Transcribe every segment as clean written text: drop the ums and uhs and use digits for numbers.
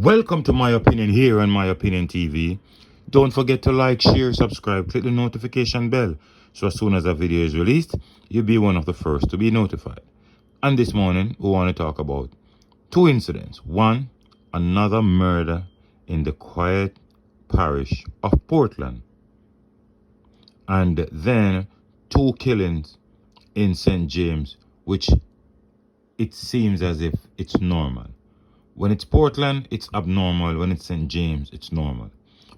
Welcome to My Opinion here on My Opinion TV. Don't forget to like, share, subscribe, click the notification bell so as soon as a video is released, you'll be one of the first to be notified. And this morning, we want to talk about two incidents. One, another murder in the quiet parish of Portland. And then two killings in St. James, which it seems as if it's normal. When it's Portland, it's abnormal. When it's St. James, it's normal.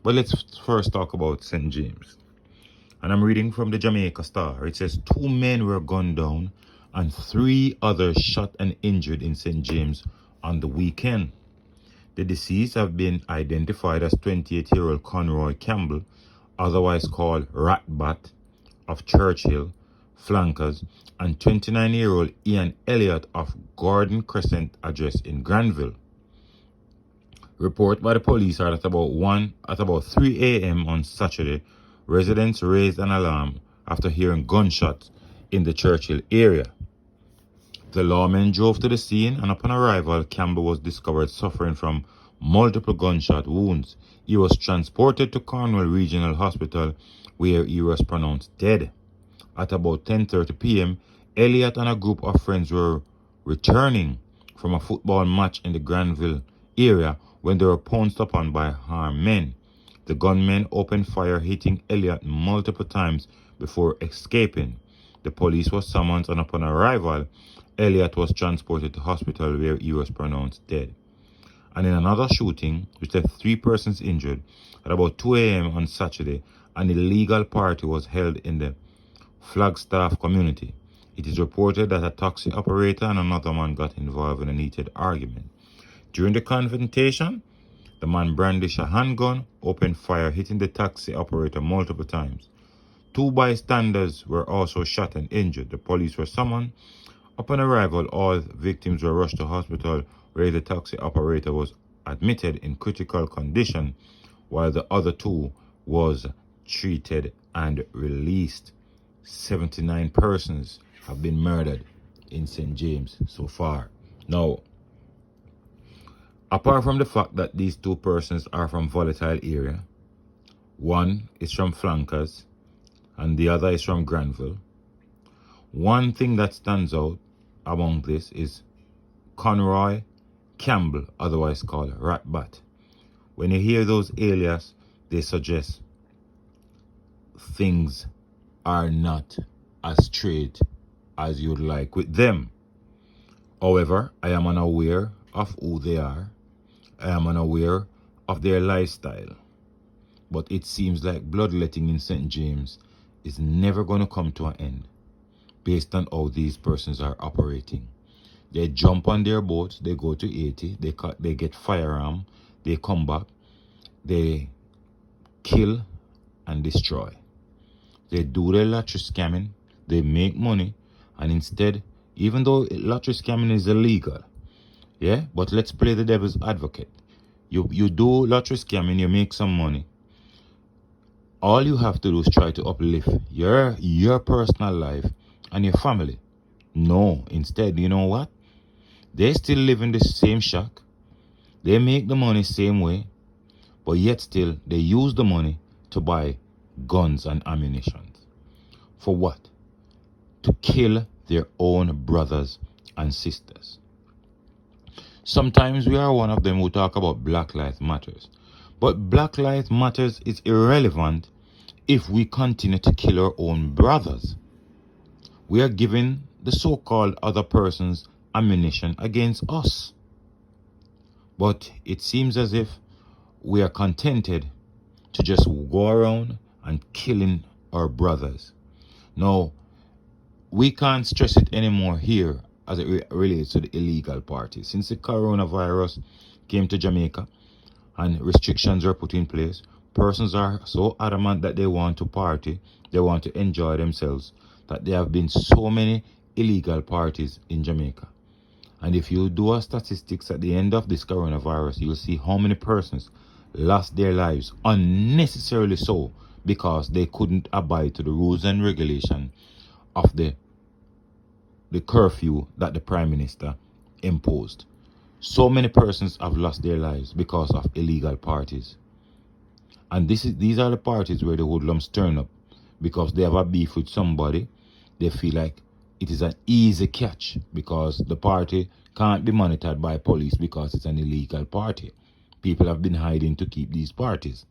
But let's first talk about St. James. And I'm reading from the Jamaica Star. It says 2 men were gunned down and 3 others shot and injured in St. James on the weekend. The deceased have been identified as 28-year-old Conroy Campbell, otherwise called Ratbat, of Churchill, Flankers, and 29-year-old Ian Elliott of Gordon Crescent, address in Granville. Report by the police are that about 3 a.m. on Saturday, residents raised an alarm after hearing gunshots in the Churchill area. The lawmen drove to the scene, and upon arrival, Campbell was discovered suffering from multiple gunshot wounds. He was transported to Cornwall Regional Hospital, where he was pronounced dead. At about 10:30 p.m., Elliott and a group of friends were returning from a football match in the Granville area when they were pounced upon by armed men. The gunmen opened fire, hitting Elliott multiple times before escaping. The police was summoned, and upon arrival, Elliott was transported to hospital where he was pronounced dead. And in another shooting, which left 3 persons injured, at about 2 a.m. on Saturday, an illegal party was held in the Flagstaff community. It is reported that a taxi operator and another man got involved in a heated argument. During the confrontation, the man brandished a handgun, opened fire, hitting the taxi operator multiple times. 2 bystanders were also shot and injured. The police were summoned. Upon arrival, all victims were rushed to hospital, where the taxi operator was admitted in critical condition, while the other 2 was treated and released. 79 persons have been murdered in St. James so far. Now, apart from the fact that these 2 persons are from volatile area, one is from Flankers and the other is from Granville, one thing that stands out among this is Conroy Campbell, otherwise called Ratbat. When you hear those alias, they suggest things are not as straight as you'd like with them. However, I am unaware of who they are. I am unaware of their lifestyle. But it seems like bloodletting in St. James is never going to come to an end based on how these persons are operating. They jump on their boats, they go to 80, they get firearm, they come back, they kill and destroy. They do their lottery scamming, they make money, and instead, even though lottery scamming is illegal, yeah, but let's play the devil's advocate. You do lottery scamming, you make some money. All you have to do is try to uplift your personal life and your family. No, instead, you know what? They still live in the same shack. They make the money same way, but yet still they use the money to buy guns and ammunition. For what? To kill their own brothers and sisters. Sometimes we are one of them who talk about Black Lives Matters. But Black Lives Matters is irrelevant if we continue to kill our own brothers. We are giving the so-called other persons ammunition against us. But it seems as if we are contented to just go around and killing our brothers. Now, we can't stress it anymore here as it relates to the illegal parties. Since the coronavirus came to Jamaica and restrictions were put in place, persons are so adamant that they want to party, they want to enjoy themselves, that there have been so many illegal parties in Jamaica. And if you do a statistics at the end of this coronavirus, you'll see how many persons lost their lives unnecessarily so because they couldn't abide to the rules and regulation of the curfew that the Prime Minister imposed. So many persons have lost their lives because of illegal parties. And these are the parties where the hoodlums turn up because they have a beef with somebody. They feel like it is an easy catch because the party can't be monitored by police because it's an illegal party. People have been hiding to keep these parties.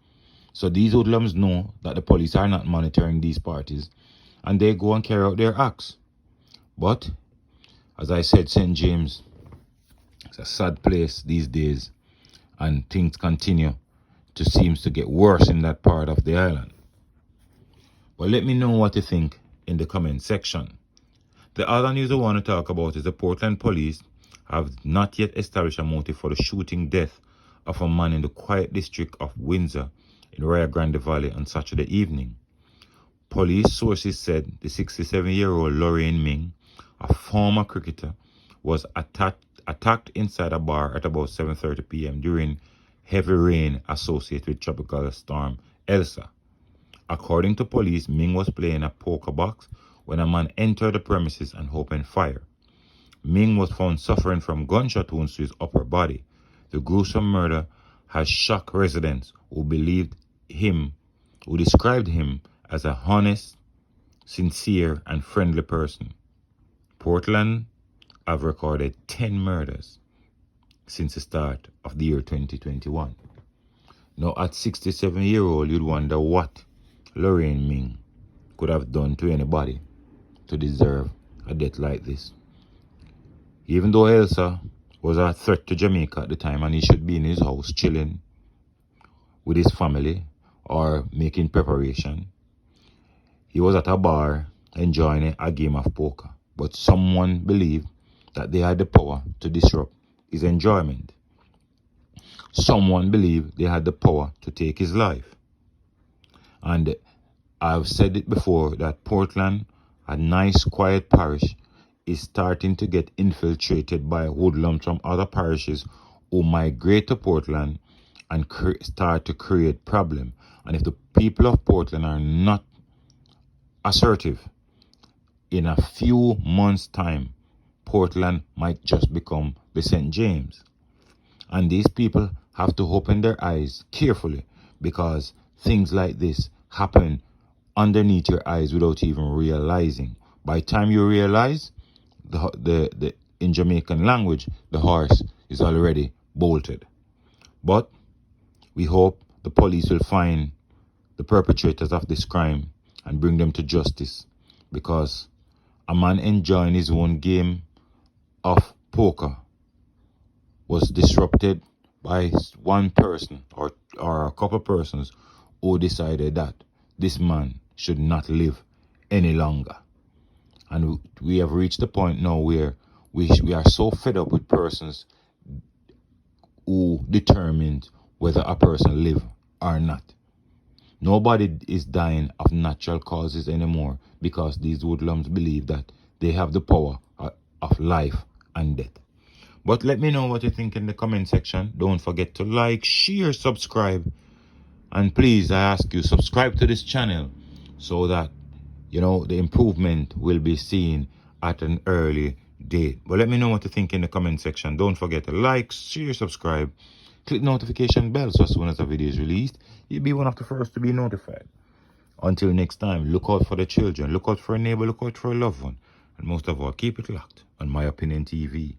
So these hoodlums know that the police are not monitoring these parties and they go and carry out their acts. But, as I said, St. James, it's a sad place these days and things continue to seem to get worse in that part of the island. But let me know what you think in the comment section. The other news I want to talk about is the Portland police have not yet established a motive for the shooting death of a man in the quiet district of Windsor in Rio Grande Valley on Saturday evening. Police sources said the 67-year-old Lorraine Ming, a former cricketer, was attacked inside a bar at about 7:30 p.m. during heavy rain associated with tropical storm Elsa. According to police, Ming was playing a poker box when a man entered the premises and opened fire. Ming was found suffering from gunshot wounds to his upper body. The gruesome murder has shocked residents who described him as a honest, sincere, and friendly person. Portland have recorded 10 murders since the start of the year 2021. Now, at 67-year-old, you'd wonder what Lorraine Ming could have done to anybody to deserve a death like this. Even though Elsa was a threat to Jamaica at the time and he should be in his house chilling with his family or making preparation, he was at a bar enjoying a game of poker. But someone believed that they had the power to disrupt his enjoyment. Someone believed they had the power to take his life. And I've said it before that Portland, a nice quiet parish, is starting to get infiltrated by hoodlums from other parishes who migrate to Portland and start to create problem. And if the people of Portland are not assertive, in a few months' time, Portland might just become the St. James. And these people have to open their eyes carefully because things like this happen underneath your eyes without even realizing. By the time you realize, in Jamaican language, the horse is already bolted. But we hope the police will find the perpetrators of this crime and bring them to justice, because a man enjoying his own game of poker was disrupted by one person or a couple persons who decided that this man should not live any longer. And we have reached the point now where we are so fed up with persons who determined whether a person live or not. Nobody is dying of natural causes anymore because these hoodlums believe that they have the power of life and death. But let me know what you think in the comment section. Don't forget to like, share, subscribe. And please, I ask you, subscribe to this channel so that, the improvement will be seen at an early date. But let me know what you think in the comment section. Don't forget to like, share, subscribe. Click notification bell so as soon as a video is released, you'll be one of the first to be notified. Until next time, look out for the children, look out for a neighbor, look out for a loved one. And most of all, keep it locked on My Opinion TV.